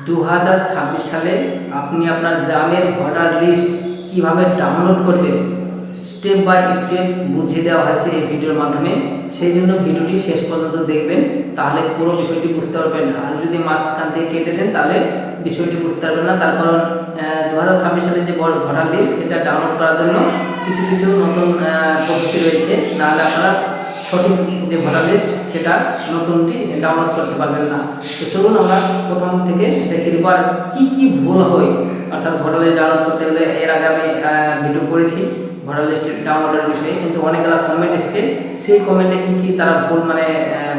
2026 সালে আপনি আপনার গ্রামের ভোটার লিস্ট কিভাবে ডাউনলোড করবেন স্টেপ বাই স্টেপ বুঝিয়ে দেওয়া হয়েছে এই ভিডিওর মাধ্যমে। সেই জন্য ভিডিওটি শেষ পর্যন্ত দেখবেন, তাহলে পুরো বিষয়টি বুঝতে পারবেন। আর যদি মাঝখান থেকে কেটে দেন তাহলে বিষয়টি বুঝতে পারবেন না। তার কারণ 2026 সালে যে ভোটার লিস্ট সেটা ডাউনলোড করার জন্য কিছু কিছু নতুন পদ্ধতি রয়েছে, নাহলে আপনারা সঠিক যে ভোটার লিস্ট সেটা নতুনটি ডাউনলোড করতে পারবেন না। তো চলুন আমরা প্রথম থেকে দেখে নিব আর কী ভুল হয়। অর্থাৎ ভোটার লিস্ট ডাউনলোড করতে গেলে এর আগে আমি ভিডিও করেছি ভোটার লিস্টের ডাউনলোডের বিষয়ে, কিন্তু অনেকগুলো কমেন্ট এসছে। সেই কমেন্টে কী তারা ভুল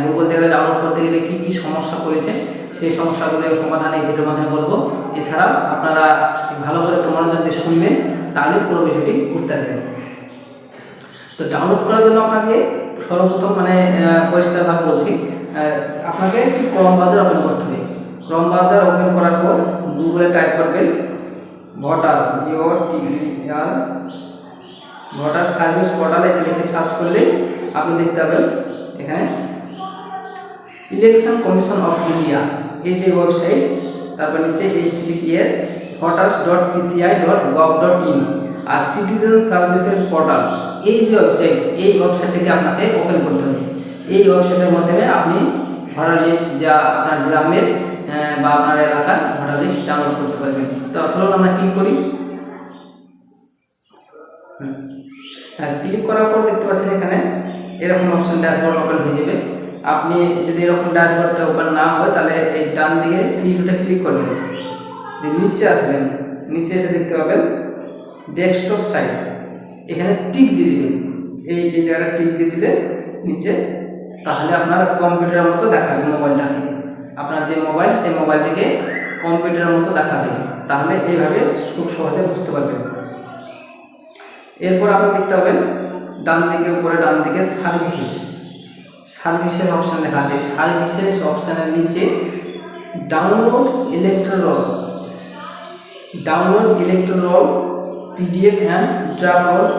ভুল বলতে গেলে ডাউনলোড করতে গেলে কী সমস্যা করেছে, সেই সমস্যাগুলো সমাধান এই ভিডিওর মাধ্যমে বলবো। এছাড়া আপনারা ভালো করে একটু মনোযোগ দিয়ে শুনবেন, তাহলে পুরো বিষয়টি বুঝতে পারবেন। তো ডাউনলোড করার জন্য আপনাকে সর্বপ্রথম পরিষ্কারভাবে বলছি, আপনাকে ক্রোম ব্রাউজার ওপেন করতে হবে। ক্রোম ব্রাউজার ওপেন করার পর গুগলে টাইপ করবেন ভোটার ভোটার সার্ভিস পোর্টাল, এটা লিখে সার্চ করলে আপনি দেখতে পাবেন এখানে ইলেকশন কমিশন অফ ইন্ডিয়া এই যে ওয়েবসাইট, তারপর নিচে https://vci.gov.in আর সিটিজেন সার্ভিসেস পোর্টাল এই যে ওয়েবসাইট, এই ওয়েবসাইটটিকে আপনাকে ওপেন করতে হবে। এই ওয়েবসাইটের মাধ্যমে আপনি ভোটার লিস্ট যা আপনার গ্রামের বা আপনার এলাকার ভোটার লিস্ট ডাউনলোড করতে পারবেন। তো চলুন আমরা ক্লিক করি। ক্লিক করার পর দেখতে পাচ্ছেন এখানে এরকম অপশন ড্যাশবোর্ড ওপেন হয়ে যাবে। আপনি যদি এরকম ড্যাশবোর্ডটা ওপেন না হয় তাহলে এই ডান দিকে থ্রিটা ক্লিক করবেন, নিচে আসবেন, নিচে এসে দেখতে পাবেন ডেস্কটপ সাইট, এখানে টিক দিয়ে দিবেন। এই জায়গাটা টিক দিয়ে দিলে নিচে, তাহলে আপনার কম্পিউটারের মতো দেখাবে মোবাইলটাকে। আপনার যে মোবাইল সেই মোবাইলটিকে কম্পিউটারের মতো দেখাবে, তাহলে এইভাবে খুব সহজে বুঝতে পারবেন। এরপর আপনি দেখতে পাবেন ডান দিকে উপরে ডান দিকে সার্ভিসের অপশান লেখা আছে। সার্ভিসেস অপশানের নিচে download electoral PDF and download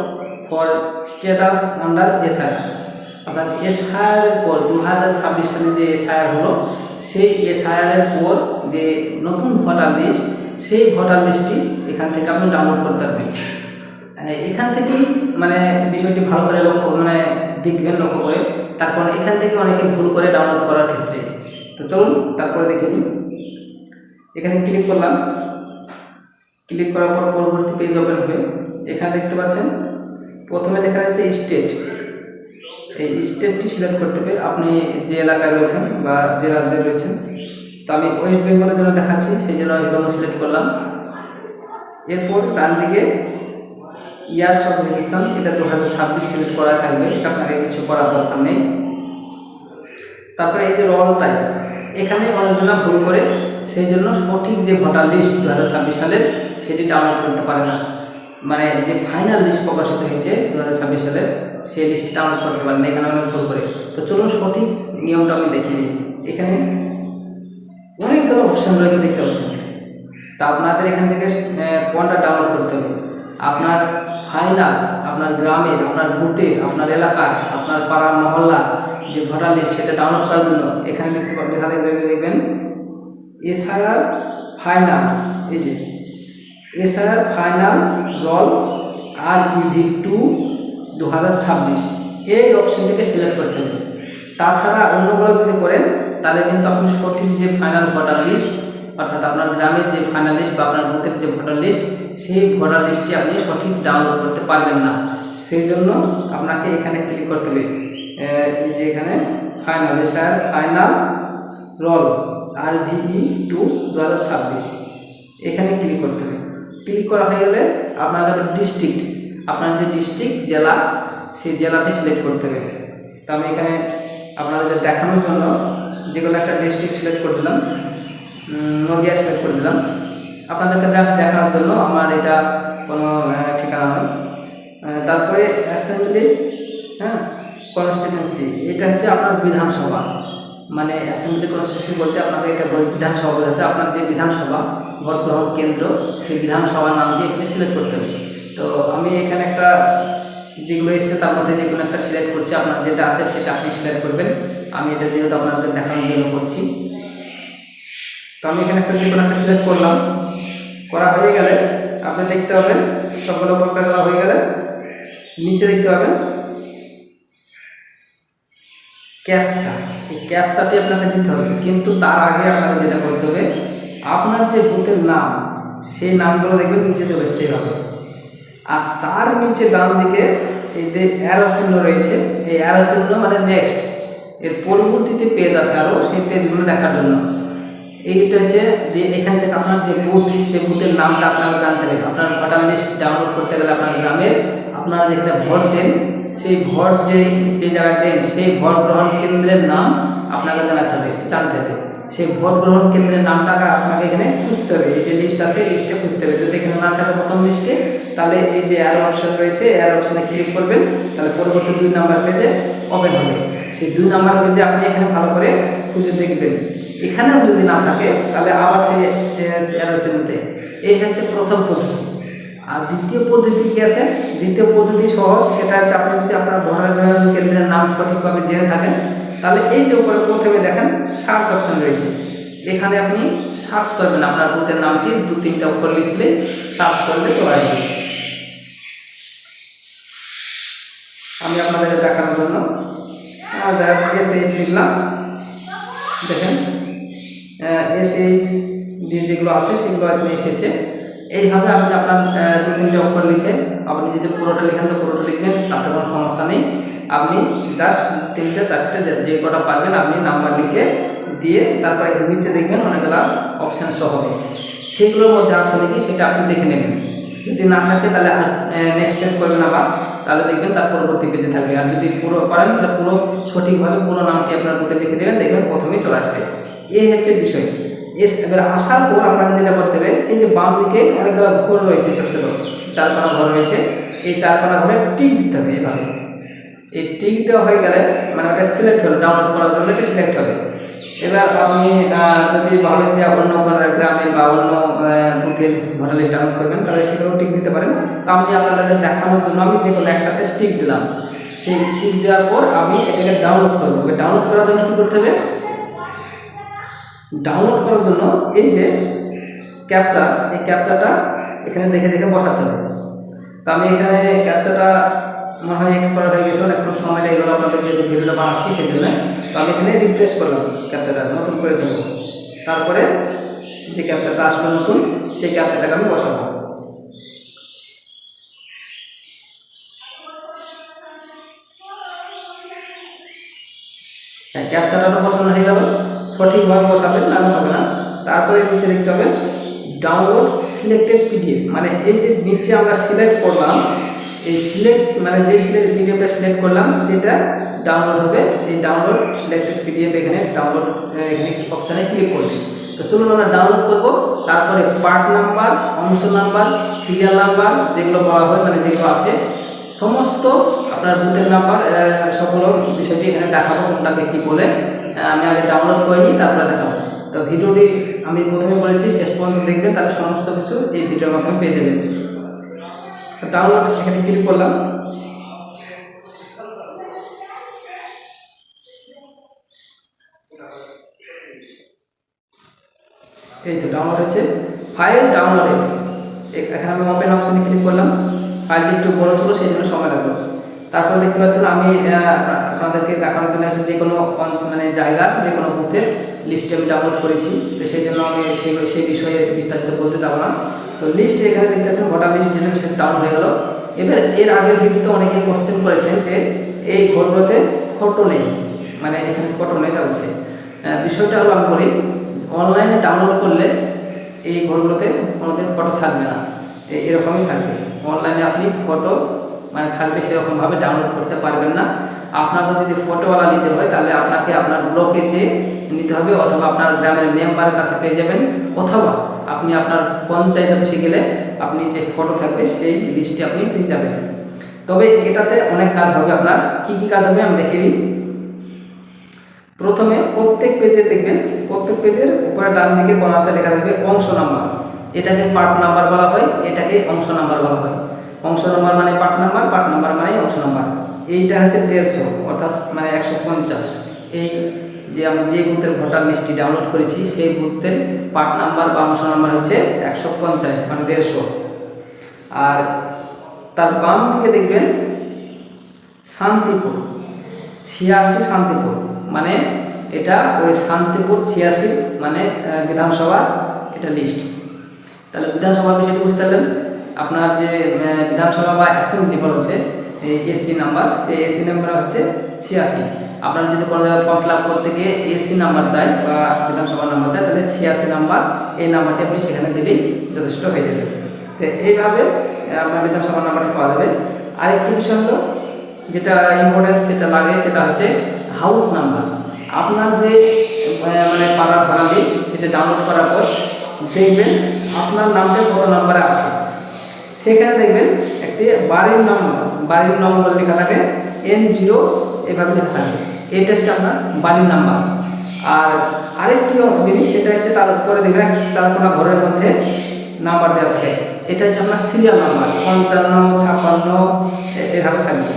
for status under SIR। অর্থাৎ SIR এর পর 2026 সালে যে SIR হলো, সেই SIR এর পর যে নতুন ভোটার লিস্ট, সেই ভোটার লিস্টটি এখান থেকে আপনি ডাউনলোড করতে পারবেন। এখান থেকেই বিষয়টি ভালো করে দেখবেন, লক্ষ্য করে। তারপর এখান থেকে অনেকে ভুল করে ডাউনলোড করার ক্ষেত্রে। তো চলুন তারপরে দেখে নিন। এখানে ক্লিক করলাম, ক্লিক করার পর পরবর্তী পেজ ওপেন হবে। এখানে দেখতে পাচ্ছেন প্রথমে লেখা আছে স্টেট। এই স্টেটটি সিলেক্ট করতে হবে আপনি যে এলাকায় রয়েছেন বা যে রাজ্যে রয়েছেন। তো আমি ওয়েস্ট বেঙ্গলের জন্য দেখাচ্ছি, সেই জন্য ওয়েস্ট বেঙ্গল সিলেক্ট করলাম। এরপর ডান দিকে ইয়ার্স অফ রেজিস্ট্রেশন, এটা 2026 সিলেক্ট করা থাকবে, এটা আপনাকে কিছু করার দরকার নেই। তারপরে এই যে রোল টাইপ, এখানে অনেকজনা ভুল করে, সেই জন্য সঠিক যে ভোটার লিস্ট 2026 সালের সেটি ডাউনলোড করতে পারে না। যে ফাইনাল লিস্ট প্রকাশিত হয়েছে 2026 সালে, সেই লিস্টটি ডাউনলোড করতে পারে না, এখানে অনেক ভুল করে। তো চলুন সঠিক নিয়মটা আমি দেখিয়ে দিই। এখানে অনেকগুলো অপশান রয়েছে দেখতে পাচ্ছেন। তা আপনাদের এখান থেকে কোনটা ডাউনলোড করতে হবে, আপনার ফাইনাল, আপনার গ্রামের, আপনার বুথের, আপনার এলাকার, আপনার পাড়া মহল্লা যে ভোটার লিস্ট সেটা ডাউনলোড করার জন্য এখানে লেখা দেখবেন SIR ফাইনাল। এই যে SIR ফাইনাল রোল REV2 2026, এই অপশনটিকে সিলেক্ট করতে হবে। তাছাড়া অন্যগুলো যদি করেন তাহলে কিন্তু আপনি সঠিক যে ফাইনাল ভোটার লিস্ট, অর্থাৎ আপনার গ্রামের যে ফাইনাল লিস্ট বা আপনার বুথের যে ভোটার লিস্ট, সেই ভোটার লিস্টটি আপনি সঠিক ডাউনলোড করতে পারবেন না। সেই জন্য আপনাকে এখানে ক্লিক করতে হবে, এই যে এখানে final SIR final role REV2 2026, এখানে ক্লিক করতে হবে। ক্লিক করা হয়ে গেলে আপনার ডিস্ট্রিক্ট, আপনার যে ডিস্ট্রিক্ট জেলা, সেই জেলাটি সিলেক্ট করতে হবে। তো আমি এখানে আপনাদেরকে দেখানোর জন্য যেগুলো একটা ডিস্ট্রিক্ট সিলেক্ট করে দিলাম, নদিয়া সিলেক্ট করে দিলাম আপনাদেরকে জাস্ট দেখানোর জন্য। আমার এটা কোনো ঠিকানা নয়। তারপরে অ্যাসেম্বলি কনস্টিটিউয়েন্সি, এটা হচ্ছে আপনার বিধানসভা। অ্যাসেম্বলি কনস্টিটিউয়েন্সি বলতে আপনাকে এটা বিধানসভা বোঝাতে, আপনার যে বিধানসভা ভোট গ্রহণ কেন্দ্র, সেই বিধানসভার নাম দিয়ে এখানে সিলেক্ট করতে হবে। তো আমি এখানে একটা যেগুলো এসছে তার মধ্যে যে কোনো একটা সিলেক্ট করছি, আপনার যেটা আছে সেটা আপনি সিলেক্ট করবেন। আমি এটা যেহেতু আপনাদের দেখানোর জন্য করছি। তো আমি এখানে একটা যে কোনো একটা সিলেক্ট করলাম, করা হয়ে গেলে আপনি দেখতে পাবেন সবগুলো করা করা হয়ে গেলে নিচে দেখতে পাবেন ক্যাপচা। এই ক্যাপচাটি আপনাকে দিতে হবে, কিন্তু তার আগে আপনাকে যেটা করতে হবে, আপনার যে বুথের নাম সেই নামগুলো দেখবেন নিচে চলে আসতে হবে। আর তার নিচে ডান দিকে এই যে অ্যারো চিহ্ন রয়েছে, এই অ্যারো চিহ্ন মানে নেক্সট, এর পরবর্তীতে পেজ আছে আরও, সেই পেজগুলো দেখার জন্য এইটা হচ্ছে যে এখান থেকে আপনার যে বুথ, সেই বুথের নামটা আপনারা জানতে হবে। আপনার ভোটার লিস্ট ডাউনলোড করতে গেলে আপনার গ্রামের আপনারা যেখানে ভোট দেন, সেই ভোট যে জায়গায় দেন সেই ভোট গ্রহণ কেন্দ্রের নাম আপনাকে জানতে হবে। সেই ভোট গ্রহণ কেন্দ্রের নামটাকে আপনাকে এখানে খুঁজতে হবে। এই যে লিস্ট আছে, লিস্টে খুঁজতে হবে। যদি এখানে না থাকে প্রথম লিস্টে, তাহলে এই যে অ্যারো অপশন রয়েছে, অ্যারো অপশনে ক্লিক করবেন, তাহলে পরবর্তী 2 নাম্বার পেজে ওপেন হবে। সেই 2 নাম্বার পেজে আপনি এখানে ভালো করে খুঁজে দেখবেন। এখানেও যদি না থাকে তাহলে আবার সেই অ্যারো চিহ্নতে। এই হচ্ছে প্রথম পদ্ধতি। আর দ্বিতীয় পদ্ধতি কি আছে? দ্বিতীয় পদ্ধতি সহজ, সেটা হচ্ছে আপনি যদি আপনার ভোটার কেন্দ্রের নাম সঠিকভাবে জেনে থাকেন, তাহলে এই যে উপরে প্রথমে দেখেন সার্চ অপশন রয়েছে, এখানে আপনি সার্চ করবেন আপনার বুথের নামটি 2-3টা উপর লিখলে সার্চ করলে চলে আসবে। আমি আপনাদের দেখানোর জন্য SH লিখলাম, দেখেন SH দিয়ে যেগুলো আছে সেগুলো এখানে এসেছে। এইভাবে আপনি আপনার 2-3টে অক্ষর লিখে, আপনি যদি পুরোটা লিখেন তো পুরোটা লিখবেন, তাতে কোনো সমস্যা নেই। আপনি জাস্ট 3টে-4টে যে কটা পারবেন আপনি নাম্বার লিখে দিয়ে তারপরে নিচে দেখবেন অনেকগুলো অপশান শো হবে, সেগুলোর মধ্যে আছে নাকি সেটা আপনি দেখে নেবেন। যদি না থাকে তাহলে নেক্সট পেজ করবেন আবার, তাহলে দেখবেন তার পরবর্তী পেজে থাকবে। আর যদি পুরো করেন তাহলে পুরো সঠিকভাবে পুরো নামটি আপনার বুথে লিখে দেবেন, দেখবেন প্রথমেই চলে আসবে। এই হচ্ছে বিষয়। এবার আসার পর আপনাকে যেটা করতে হবে, এই যে বাম দিকে অনেকগুলো ঘর রয়েছে, ছোটো ছোটো 4 ঘর রয়েছে, এই 4 ঘরে টিক দিতে হবে। এইভাবে এই টিক দেওয়া হয়ে গেলে মানে ওটা সিলেক্ট হলো, ডাউনলোড করার জন্য এটা সিলেক্ট হবে। এবার আপনি যদি ভাবেন যে অন্য গ্রামে বা অন্য বুথের ভোটার লিস্ট ডাউনলোড করবেন, তাহলে সেগুলো টিক দিতে পারেন। তো আমি আপনাদের দেখানোর জন্য আমি যে কোনো একটাতে টিক দিলাম। সেই টিক দেওয়ার পর আমি এটাকে ডাউনলোড করবো। ডাউনলোড করার জন্য কী করতে হবে? ডাউনলোড করার জন্য এই যে ক্যাপচা, এই ক্যাপচাটা এখানে দেখে দেখে বসাতে হবে। তো আমি এখানে ক্যাপচাটা মনে হয় এক্সপায়ার হয়ে গেছে, একটু সময় লেগে গেলো আপনাদের যে ভিডিওটা বানাচ্ছি সেই জন্য। তো আমি এখানে রিফ্রেশ করলাম, ক্যাপচাটা নতুন করে দেবো। তারপরে যে ক্যাপচাটা আসবে নতুন, সেই ক্যাপচাটাকে আমি বসাবো। হ্যাঁ, ক্যাপচাটা বসানো হয়ে গেল। সঠিকভাবে বসাবেন, না হবে না। তারপরে নিচে দেখতে হবে ডাউনলোড সিলেক্টেড পিডিএফ, মানে এই যে নিচে আমরা সিলেক্ট করলাম, এই সিলেক্ট মানে যে পিডিএফটা সিলেক্ট করলাম সেটা ডাউনলোড হবে। এই ডাউনলোড সিলেক্টেড পিডিএফ এখানে ডাউনলোড এখানে অপশানে ক্লিক করবে। তো চলুন আমরা ডাউনলোড করব। তারপরে পার্ট নাম্বার, অংশ নাম্বার, সিরিয়াল নাম্বার যেগুলো বলা হয়, মানে যেগুলো আছে সমস্ত আপনার বুথের নাম্বার, সবগুলো বিষয়টি এখানে দেখাবো, কোনটাকে কী বলে। আমি আগে ডাউনলোড করে নিই, তারপরে দেখাবো। তো ভিডিওটি আমি প্রথমে বলেছি, শেষ পর্যন্ত দেখবেন, তাহলে সমস্ত কিছু এই ভিডিওর মাধ্যমে পেয়ে যাবেন। ডাউনলোড এখানে ক্লিক করলাম। এই তো ডাউনলোড হচ্ছে, ফাইল ডাউনলোডেড। এখানে আমি ওপেন অপশানে ক্লিক করলাম। ফাইলটি একটু বড় ছিল, সেই জন্য সময় লাগলো। তারপর দেখতে পাচ্ছেন আমি আপনাদেরকে দেখানোর জন্য যে কোনো মানে জায়গার যে কোনো বুথের লিস্টে আমি ডাউনলোড করেছি। তো সেই জন্য আমি সেই বিষয়ে বিস্তারিত বলতে যাব না। তো লিস্টে এখানে দেখতে পাচ্ছেন ভোটার লিস্ট, যেটা সেটা ডাউনলোড হয়ে গেল। এবার এর আগের ভিডিওতে অনেকেই কোশ্চেন করেছেন যে এই ঘরগুলোতে ফটো নেই, মানে এখানে ফটো নেই। তা বলছে বিষয়টা হলো, আমি বলি অনলাইনে ডাউনলোড করলে এই ঘরগুলোতে কোনোদিন ফটো থাকবে না, এরকমই থাকবে। অনলাইনে আপনি ফটো মানে থাকবে সেরকমভাবে ডাউনলোড করতে পারবেন না। আপনাকে যদি ফটোওয়ালা নিতে হয় তাহলে আপনাকে আপনার ব্লকে যেয়ে নিতে হবে, অথবা আপনার গ্রামের মেম্বারের কাছে পেয়ে যাবেন, অথবা আপনি আপনার পঞ্চায়েত অফিসে গেলে আপনি যে ফটো থাকবে সেই লিস্টে আপনি পেয়ে যাবেন। তবে এটাতে অনেক কাজ হবে। আপনার কি কি কাজ হবে আমি দেখিয়ে দিই। প্রথমে প্রত্যেক পেজে দেখবেন, প্রত্যেক পেজের উপরে ডান দিকে কোণাতে লেখা থাকবে অংশ নাম্বার। এটাকে পার্ট নাম্বার বলা হয়, এটাকে অংশ নাম্বার বলা হয়। অংশ নাম্বার মানে পার্ট নাম্বার, পার্ট নাম্বার মানে অংশ নাম্বার। এইটা হচ্ছে 150, অর্থাৎ মানে 150। এই যে আমি যে বুথের ভোটার লিস্টটি ডাউনলোড করেছি সেই বুথের পার্ট নাম্বার বা অংশ নাম্বার হচ্ছে 150 মানে 150। আর তার বাম দিকে দেখবেন শান্তিপুর 86 শান্তিপুর, মানে এটা ওই শান্তিপুর 86 মানে বিধানসভা এটা লিস্ট। তাহলে বিধানসভা বিষয়টি বুঝতে পারলেন। আপনার যে বিধানসভা বা অ্যাসেম্বলি হচ্ছে এসি নাম্বার, সেই এসি নাম্বার হচ্ছে 86। আপনারা যদি কোনো জায়গায় ফর্ম ফিল আপ করতে গিয়ে এসি নাম্বার চাই বা বিধানসভা নাম্বার চাই, তাহলে 86 নাম্বার এই নাম্বারটি আপনি সেখানে দিলেই যথেষ্ট হয়ে যাবে। তো এইভাবে আপনার বিধানসভা নাম্বারটা পাওয়া যাবে। আরেকটি বিষয় হলো যেটা ইম্পর্টেন্স সেটা লাগে, সেটা হচ্ছে হাউস নাম্বার। আপনার যে মানে পাড়ার ভাড়া লিস্ট এটা ডাউনলোড করার পর দেখবেন আপনার নামটা কত নাম্বারে আছে, সেখানে দেখবেন একটি বাড়ির নম্বর লেখা থাকে N0 এভাবে লেখা থাকে, এটা হচ্ছে আপনার বাড়ির নাম্বার। আর আরেকটি জিনিস সেটা হচ্ছে তার উপরে দেখবেন তার কোনো ঘরের মধ্যে নাম্বার দেওয়া থাকে, এটা হচ্ছে আপনার সিরিয়াল নাম্বার 55, 56 এভাবে থাকবে।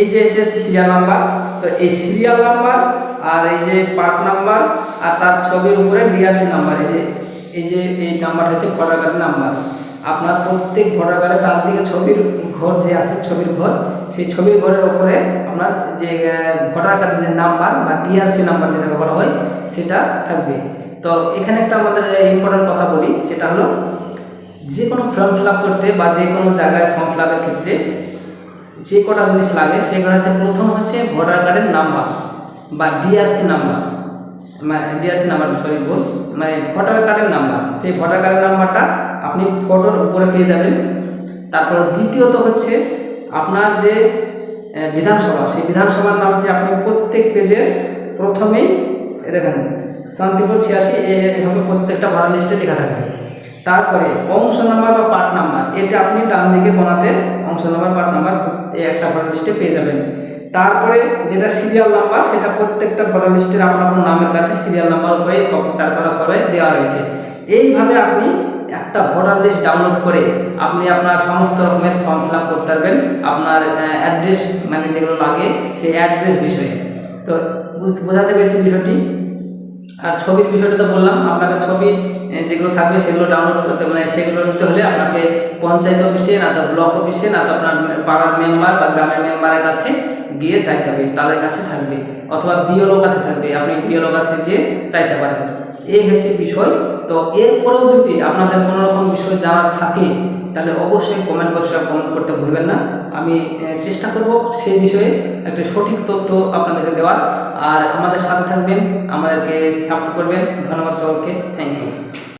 এই যে সিরিয়াল নাম্বার, তো এই সিরিয়াল নাম্বার আর এই যে পার্ট নাম্বার আর তার ছবির উপরে ডিআরসি নাম্বার, এই নাম্বারটা হচ্ছে ভোটার কার্ডের নাম্বার। আপনার প্রত্যেক ভোটার কার্ডের তার দিকে ছবির ঘর যে আছে, ছবির ঘর, সেই ছবির ঘরের উপরে আপনার যে ভোটার কার্ডের যে নাম্বার বা ডিআরসি নাম্বার যেটা বলা হয় সেটা থাকবে। তো এখানে একটা আমাদের ইম্পর্টেন্ট কথা বলি, সেটা হলো যে কোনো ফর্ম ফিল আপ করতে বা যে কোনো জায়গায় ফর্ম ফিল আপের ক্ষেত্রে যে কটা জিনিস লাগে সেগুলো হচ্ছে, প্রথম হচ্ছে ভোটার কার্ডের নাম্বার বা ডিআরসি নাম্বার, মানে ভোটার কার্ডের নাম্বার। সেই ভোটার কার্ডের নাম্বারটা আপনি ফটোর উপরে পেয়ে যাবেন। তারপর দ্বিতীয়ত হচ্ছে আপনার যে বিধানসভা, সেই বিধানসভার নামটি আপনি প্রত্যেক পেজের প্রথমেই দেখেন শান্তিপুর 86 এভাবে প্রত্যেকটা ভোটার লিস্টে লেখা থাকবে। তারপরে অংশ নাম্বার বা পার্ট নাম্বার, এটা আপনি ডান দিকে কোণাতে অংশ নাম্বার পার্ট নাম্বার এই একটা ভোটার লিস্টে পেয়ে যাবেন। তারপরে যেটা সিরিয়াল নাম্বার, সেটা প্রত্যেকটা ভোটার লিস্টের আপনার নামের কাছে সিরিয়াল নাম্বার উপরে 4 করে দেওয়া রয়েছে। এইভাবে আপনি একটা ভোটার লিস্ট ডাউনলোড করে আপনি আপনার সমস্ত রকমের ফর্ম ফিল আপ করতে পারবেন, আপনার অ্যাড্রেস মানে যেগুলো লাগে সেই অ্যাড্রেস বিষয়ে। তো বোঝাতে পেরেছি বিষয়টি। আর ছবির বিষয়টা তো বললাম, আপনাকে ছবি যেগুলো থাকবে সেগুলো ডাউনলোড করতে, মানে সেগুলো নিতে হলে আপনাকে পঞ্চায়েত অফিসে না তো ব্লক অফিসে না তো আপনার পাড়ার মেম্বার বা গ্রামের মেম্বারের কাছে গিয়ে চাইতে হবে, তাদের কাছে থাকবে, অথবা বিএলও কাছে থাকবে, আপনি বিএলও কাছে গিয়ে চাইতে পারেন। এই হচ্ছে বিষয়। তো এরপরেও যদি আপনাদের কোনো রকম বিষয় জানার থাকে তাহলে অবশ্যই কমেন্ট করতে ভুলবেন না। আমি চেষ্টা করব সেই বিষয়ে একটা সঠিক তথ্য আপনাদেরকে দেওয়ার। আর আমাদের সাথে থাকবেন, আমাদেরকে সাপোর্ট করবেন। ধন্যবাদ সকলকে, থ্যাংক ইউ।